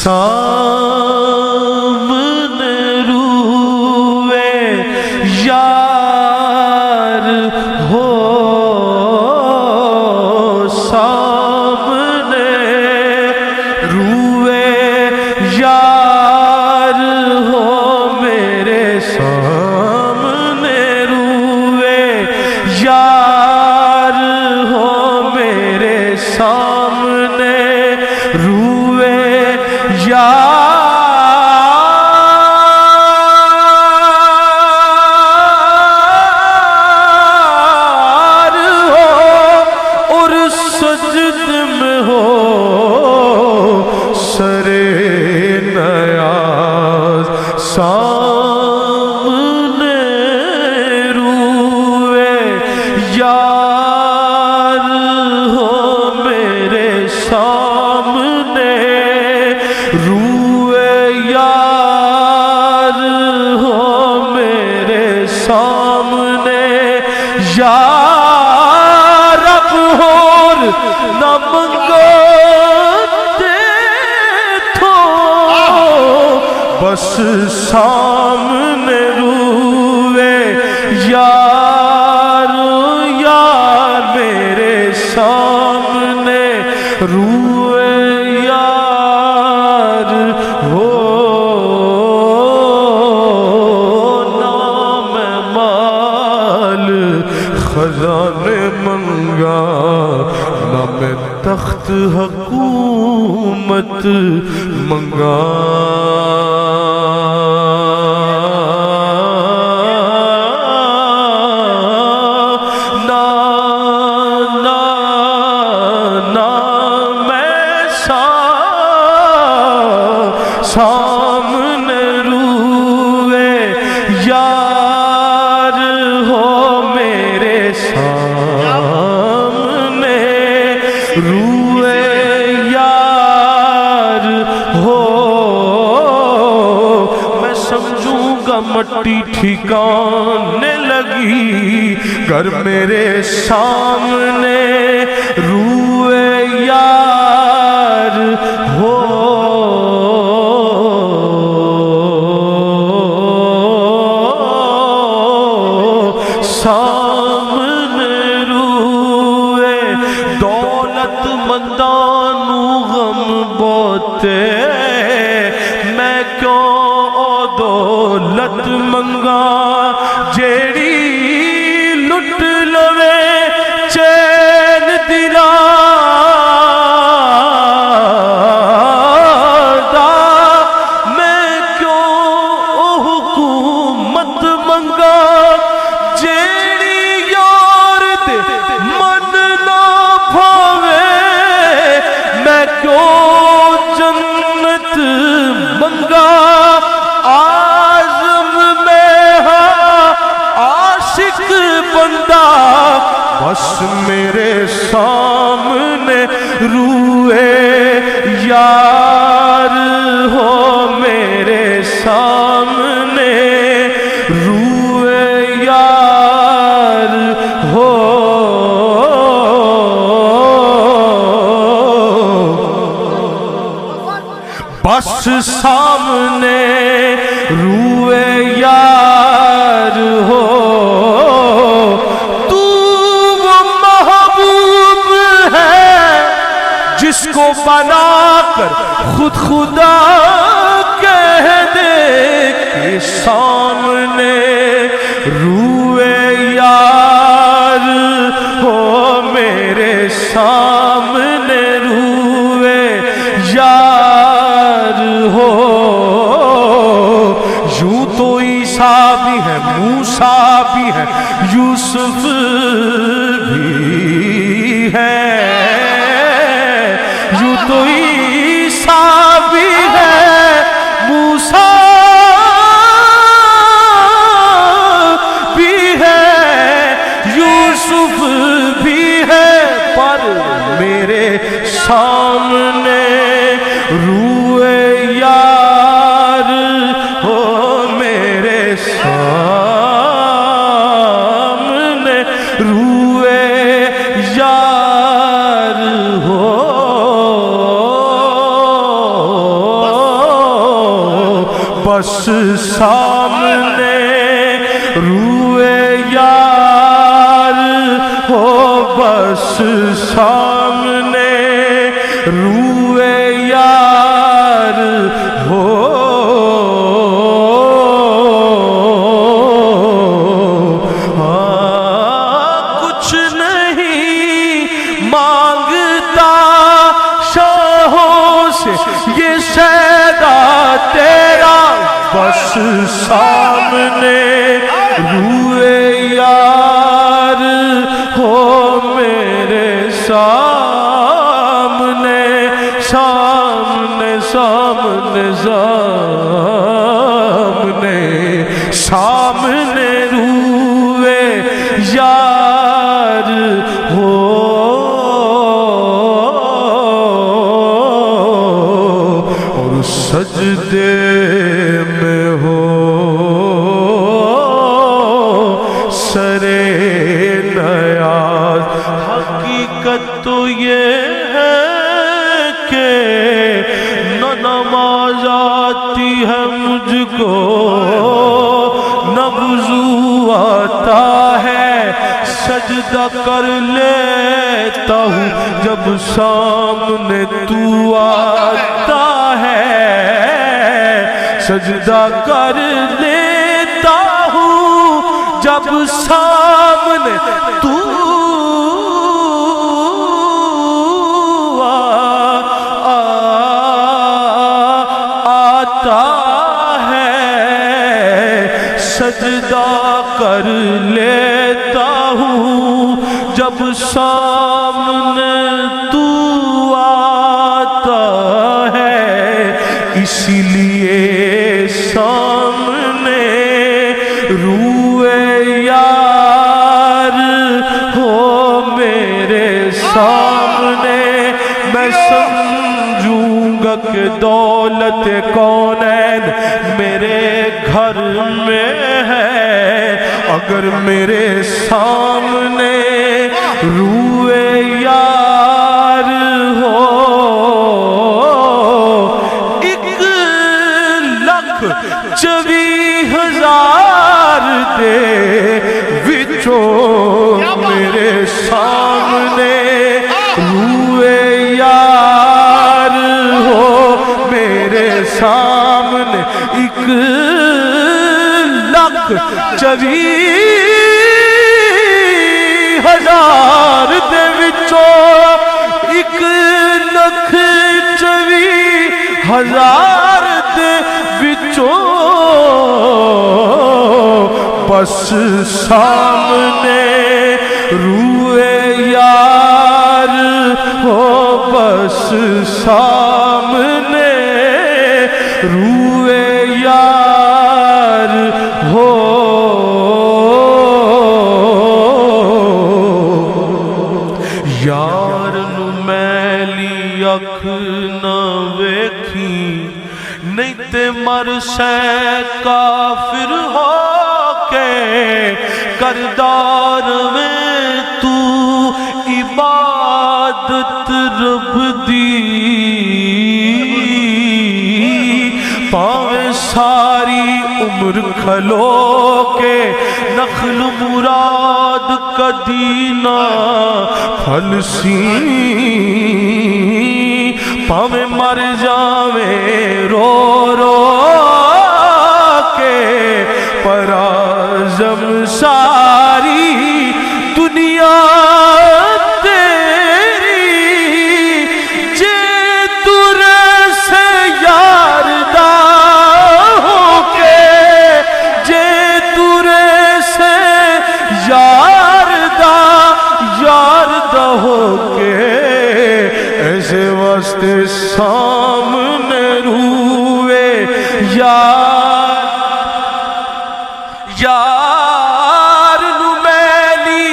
سامنے روئے یار ہو، سامنے روئے یار ہو میرے، سامنے روئے یار ہو میرے، سامنے روئے یار ہو، اور سجد میں ہو سرے نیاز، سامنے روئے یار ہو میرے، سامنے روئے یار ہو میرے، سامنے یا رب اور نہ منگتے تھو، بس سامنے روئے یار، یار میرے، سامنے روئے یار ہو، نام مال خزانے منگا، نہ میں تخت حکومت منگا، سامنے روئے یار ہو میرے، سامنے روئے یار ہو، میں سمجھوں گا مٹی ٹھکانے لگی گر میرے سامنے روئے یار ہو، سامنے روئے دولت مندانو غم بوتے، میں کیوں او دولت منگا جیڑی لٹ لوے چین دلا دا، میں کیوں او حکومت منگا جیڑی یار دے من نہ بھاوے، میں کیوں جنت منگا آزم میں ہاں عاشق بندہ، بس میرے سامنے روئے یار ہو میرے، سامنے روئے یار ہو، بس سامنے روئے یار ہو، تو وہ محبوب ہے جس کو بنا کر خود خدا کہہ دے کہ سامنے روئے یار ہو میرے، سامنے روئے یار ہو، یوں تو عیسیٰ بھی ہے، موسیٰ بھی ہے، یوسف بھی ہے، یوں تو عیسیٰ بھی ہے، موسیٰ بھی ہے، یوسف بھی ہے، پر میرے سامنے روئے یار ہو میرے، سامنے روئے یار بس سامنے روئے یار ہو، بس سامنے روئے یار ہو، کچھ نہیں مانگتا شاہوں سے یہ شیدا تیرا، بس سامنے روئے یار ہو میرے سامنے، سامنے سامنے سامنے سامنے روئے یار ہو، اور سجدے میں ہو سرے نیاز۔ حقیقت تو یہ ہے کہ نہ نماز آتی ہے مجھ کو، نہ وضو آتا ہے، سجدہ کر لیتا ہوں جب سامنے تو آتا ہے، سجدہ کر لیتا ہوں جب سامنے تو آتا ہے، سجدہ کر لیتا ہوں جب سامنے تو آتا ہے، اسی لیے سامنے روئے یار ہو میرے سامنے۔ میں سمجھوں گا کہ دولت کونین میرے گھر میں ہے، اگر میرے سامنے روئے یار ہو، 1,24,000 دے وچوں میرے سامنے روئے یار ہو میرے سامنے، 1,24,000 دے وچوں 1,24,000 دے وچوں بس سامنے روئے یار ہو، بس سامنے روئے یار ہو۔ یار نو میلی اکھ نہ ویکھی، نہیں تے مر سے کافر ہو کے، کردار میں تو عبادت رب دی، پاویں ساری عمر کھلو کے نخل مراد کدی نہ پھلسی، پاویں مر جاویں رو رو کے پرازم ساری دنیا تیری، جے دور سے یار دا ہو کے، جے دور سے یار دا ہو کے، ایسے واسطے سامنے روئے یار نو میلی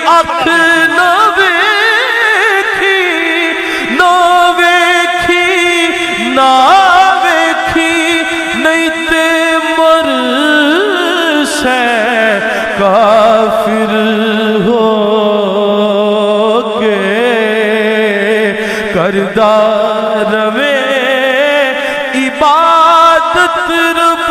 اکھ نہ ویکھی، نہ ویکھی نہ ویکھی، نہیں تے مر سے کافر ہو کے، کردہ روے عبادت رب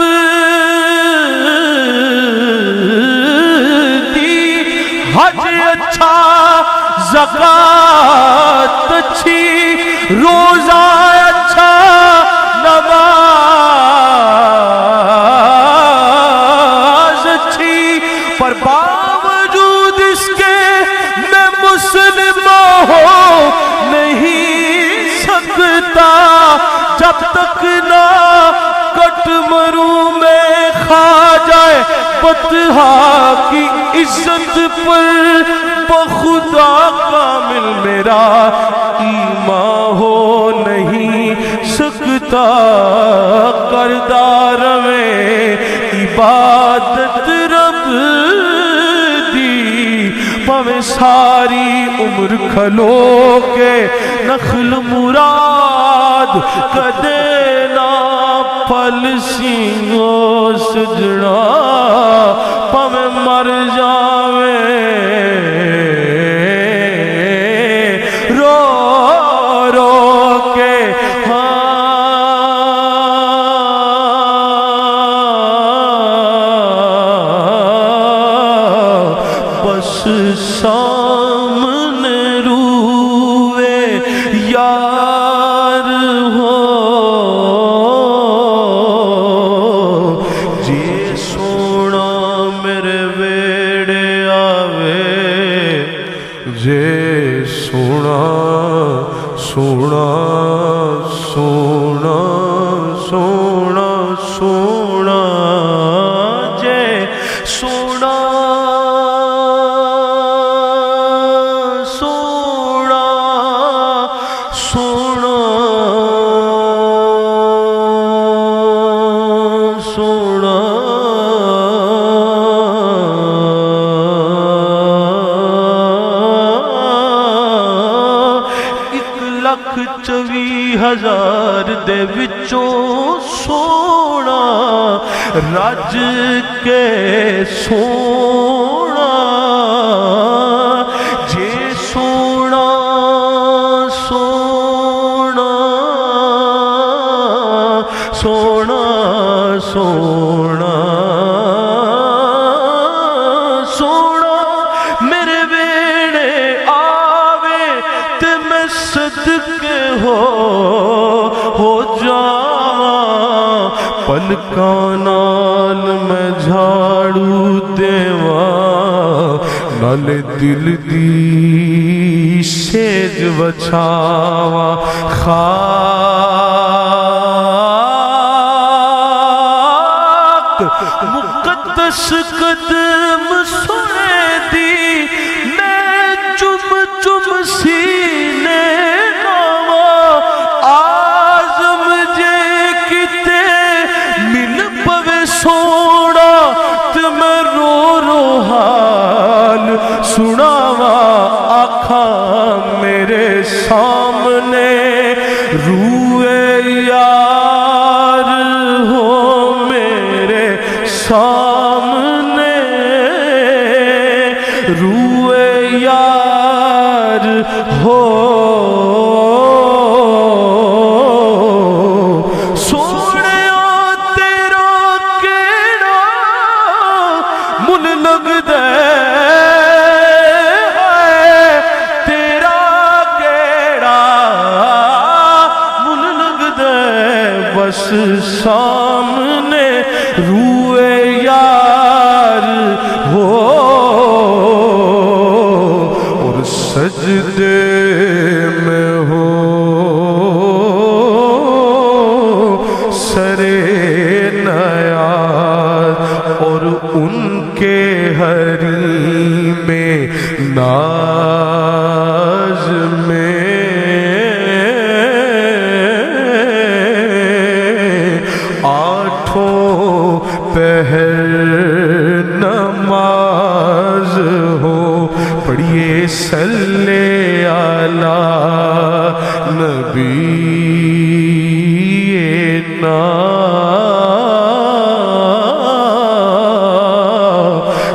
اچھا زکات اچھی روزہ اچھا نماز اچھی پر باوجود اس کے میں مسلم ہو نہیں سکتا جب تک نہ کٹ مروں میں کھا جائے بطحا کی عزت پر بخدا کامل میرا ایمان ہو نہیں سکتا کردار میں عبادت رب دی پویں ساری عمر کھلو کے نخل مراد کدے نہ پھل سینگوں سجنا پویں مر جاویں رو رو کے بس سامنے روئے یار ہو جی سونا میرے ویڑے آوے جے سونا سونا سونا سونا سونا جے سونا ہزار دے وچوں سونا رج کے سونا جے سونا سونا سونا سونا سونا میرے ویڑے آوے تے میں صدقے ہو جاواں پلکاں نال میں جھاڑو دیواں نالے دل دی سیج وچھاواں خاک مقدس قدم سنے دی میں چم چم سینے سونا تے میں رو رو حال سناواں آنکھاں میرے سامنے روئے یار ہو میرے سامنے روئے یار ہو سامنے روئے یار ہو اور سجدے میں ہو سرے نیاز اور ان کے حریم میں ناز میں پہر نماز ہو پڑھیے صلی علی نبی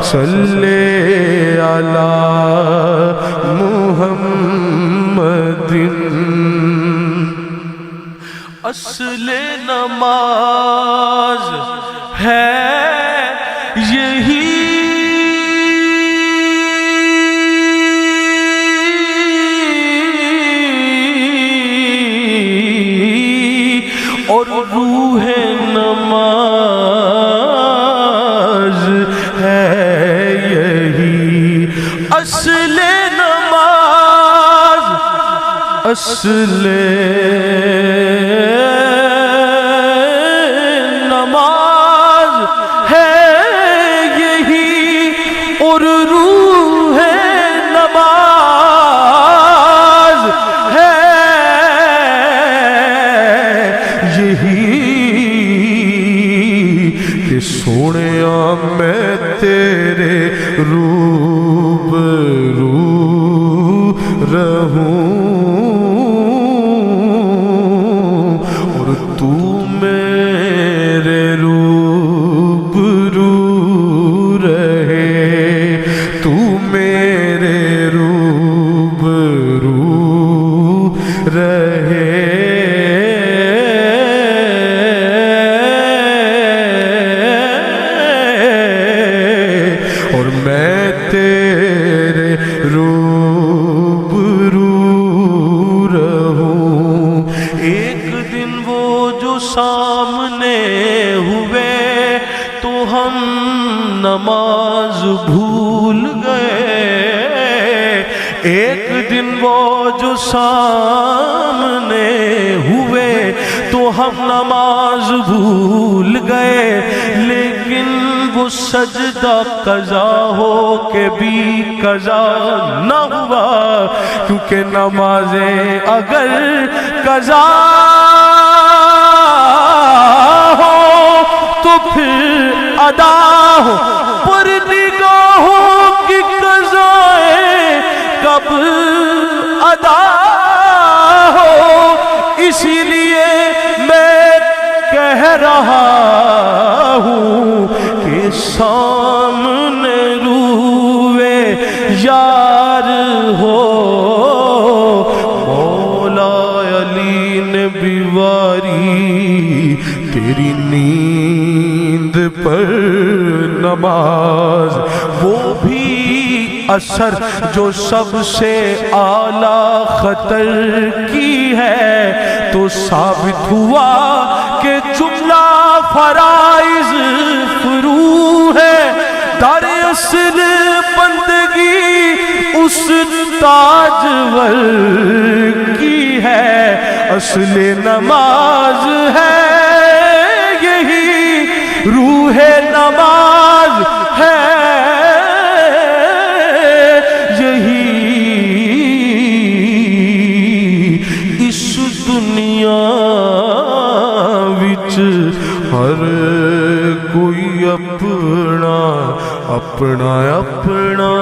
صلی علی محمد اصل نماز ہے یہی اور روح نماز ہے یہی اصل نماز، اصل نماز ہے یہی اور روح نماز ہے یہی کہ سونیا میں تیرے روبرو رہوں اور تو میرے روبرو رہے، تو میرے روبرو رہے۔ اور میں تیرے روبرو رہوں۔ ایک دن وہ جو سامنے ہوئے تو ہم نماز بھول گئے، ایک دن وہ جو سامنے ہوئے تو ہم نماز بھول گئے، لیکن وہ سجدہ قضا ہو کے بھی قضا نہ ہوا، کیونکہ نمازیں اگر قضا ہو تو پھر ادا ہو، پر نگاہوں کی قضائیں کب ادا ہو، اسی لیے میں کہہ رہا ہوں کہ سامنے روئے یار ہو، مولا علی نے بیواری تیری نیند پر نماز، وہ بھی اثر جو سب سے اعلیٰ خطر کی ہے، تو ثابت ہوا کہ جملہ فرائض فرو ہے، در اصل بندگی اس تاجور کی ہے، اصل نماز ہے یہی روح نماز ہے یہی، اس دنیا وچ ہر کوئی اپنا اپنا اپنا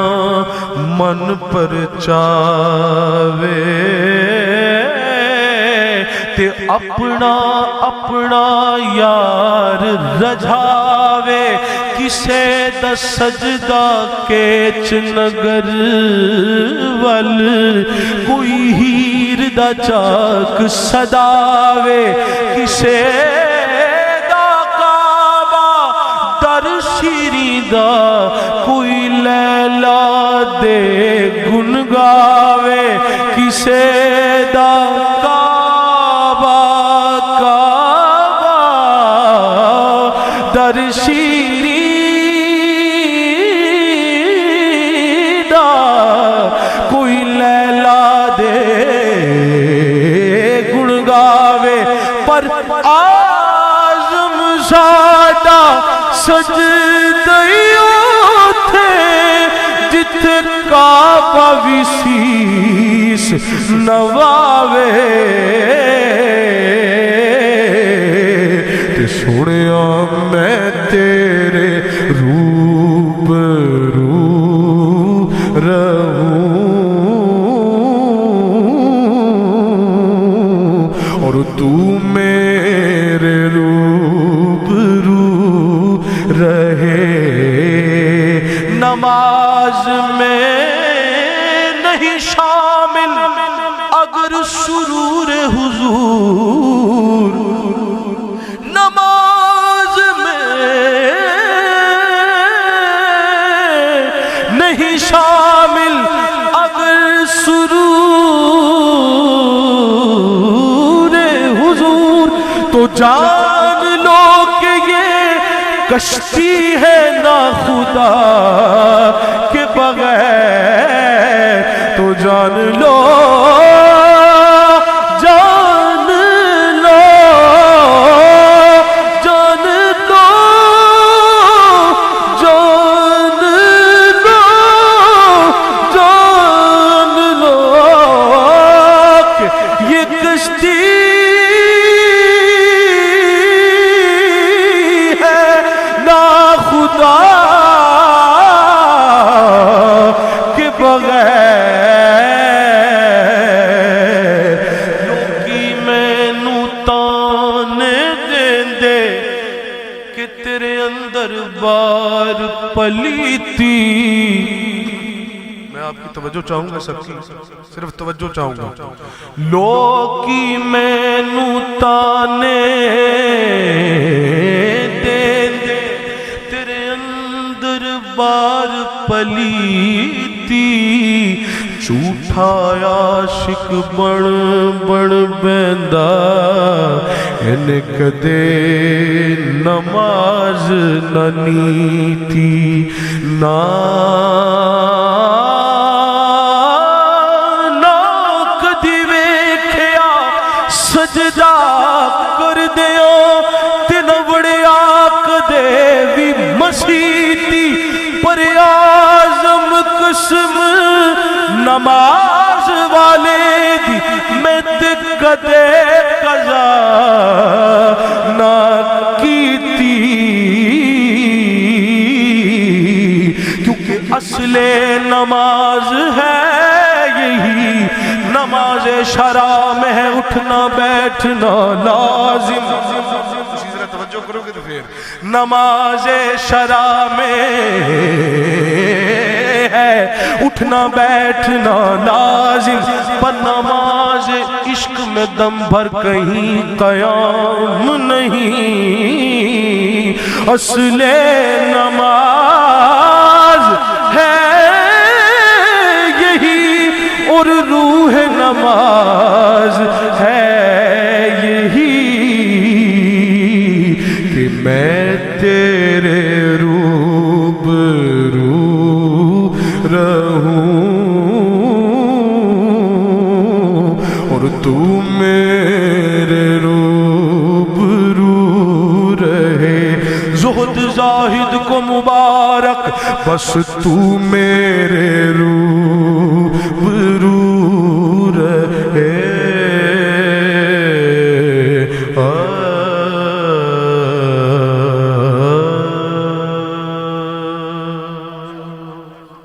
من پرچاوے، تے اپنا اپنا یار رجھاوے، کسے دا سجدہ کیچ نگر ول، کوئی ہیر دا چاک صداوے، کسے دا کعبہ در شیری دا، کوئی لیلا دے گن گاوے، کسے دا در شیری دا، کوئی لیلا دے گن گاوے، پر آزم زادہ سجدیوں تھے جتھے کعبہ بھی سیس نواوے، تے سونیا میں تیرے روبرو رہوں اور تو میرے روبرو رہے۔ نماز میں نہیں شامل اگر سرور حضور، نماز میں نہیں شامل اگر سرور حضور، تو جان لو کہ یہ کشتی ہے نا خدا کے بغیر، تو جان لو جان لو جان لو جان لو جان لو کہ یہ کشتی کے بغیر لوکی مینو تانے دیندے کہ تیرے اندر بار پلیتی۔ میں آپ کی توجہ چاہوں گا، سب کی صرف توجہ چاہوں گا۔ لوکی مینو تانے بار پلیتی، جھوٹا عاشق بن بن بیندا، ان کدے نماز نہ نیتی، نہ کدی ویکھیا سجدہ کر دیو، تین وڑیا کدے بھی مسیتی، پر اعظم قسم نماز والے دی میں تے کدے قضا نہ کیتی، کیونکہ اصل نماز ہے یہی، نماز شرع میں ہے اٹھنا بیٹھنا لازم۔ توجہ کرو گے تو پھر نماز شرع میں ہے اٹھنا بیٹھنا لازم، پر نماز عشق میں دم بھر کہیں قیام نہیں، اصل نماز ہے یہی، اور روح نماز ہے یہی کہ میں تیرے روبرو رہوں اور تو میرے روبرو رہے، زہد زاہد کو مبارک بس تو میرے روبرو